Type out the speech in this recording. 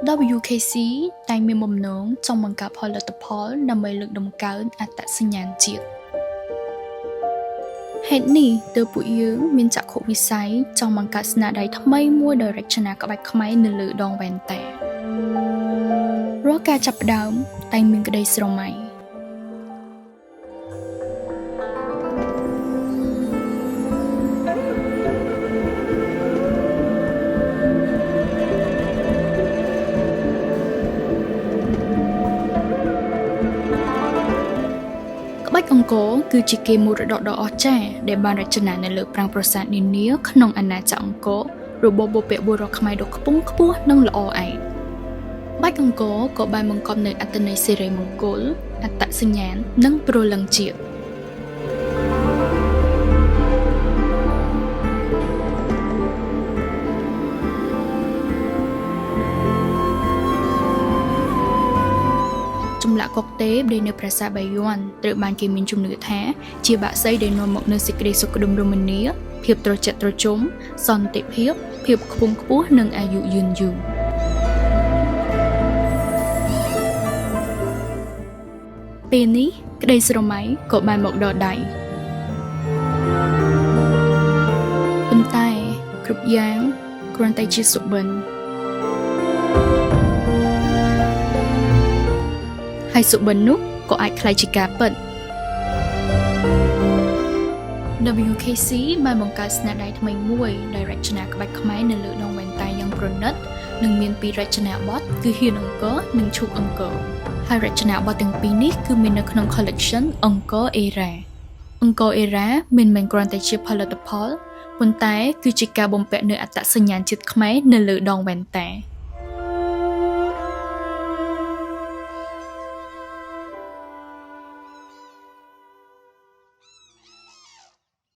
WKC តែងមានបំណងចង់បង្កើតផលិតផលដើម្បីលើកតម្កើងអត្តសញ្ញាណជាតិហេតុនេះទើបពួកយើងមានចក្ខុវិស័យចង់បង្កើតស្នាដៃថ្មីមួយដោយរចនាក្បាច់ខ្មែរនៅលើដងវ៉ែនតារាល់ការចាប់ផ្ដើមតែងមានក្តីស្រមៃក្បាច់អង្គរគឺជាកេរមរតកដ៏អស្ចារ្យដែលបានរចនានៅលើប្រាង្គប្រាសាទនានាក្នុងអាណាចក្រអង្គររបបបុព្វបុរសខ្មែរដ៏ខ្ពង់ខ្ពស់និងល្អឯកក្បាច់អង្គរក៏បានបង្កប់នូវអត្ថន័យសិរីមង្គលអត្តសញ្ញាណនិងព្រលឹងជាតិចម្លាក់កុកទេពដែលនៅប្រាសាទបាយ័នត្រូវបានគេមានជំនឿថាជាបក្សីដែលនាំមកនូវសេចក្តីសុខដុមរមនាភាពត្រជាក់ត្រជុំសន្តិភាពភាពខ្ពង់ខ្ពស់និងអាយុយឺនយូរពេលនេះក្តីស្រមៃក៏បានមកដល់ដៃប៉ុន្តែគ្រប់យ៉ាងគ្រាន់តែជាសុបិនហើយសុបិននោះក៏អាចក្លាយជាការពិត WKC បានបង្កើតស្នាដៃថ្មីមួយដែលរចនាក្បាច់ខ្មែរនៅលើដងវ៉ែនតាយ៉ាងប្រណិតនិងមានពីររចនាបថគឺហៀនអង្គរនិងឈូកអង្គរហើយរចនាបថទាំងពីរនេះគឺមាននៅក្នុង collection អង្គរ era អង្គរ era មិនមែនគ្រាន់តែជាផលិតផលប៉ុន្តែគឺជាការបំពាក់នូវអត្តសញ្ញាណជាតិខ្មែរនៅលើដងវ៉ែនតា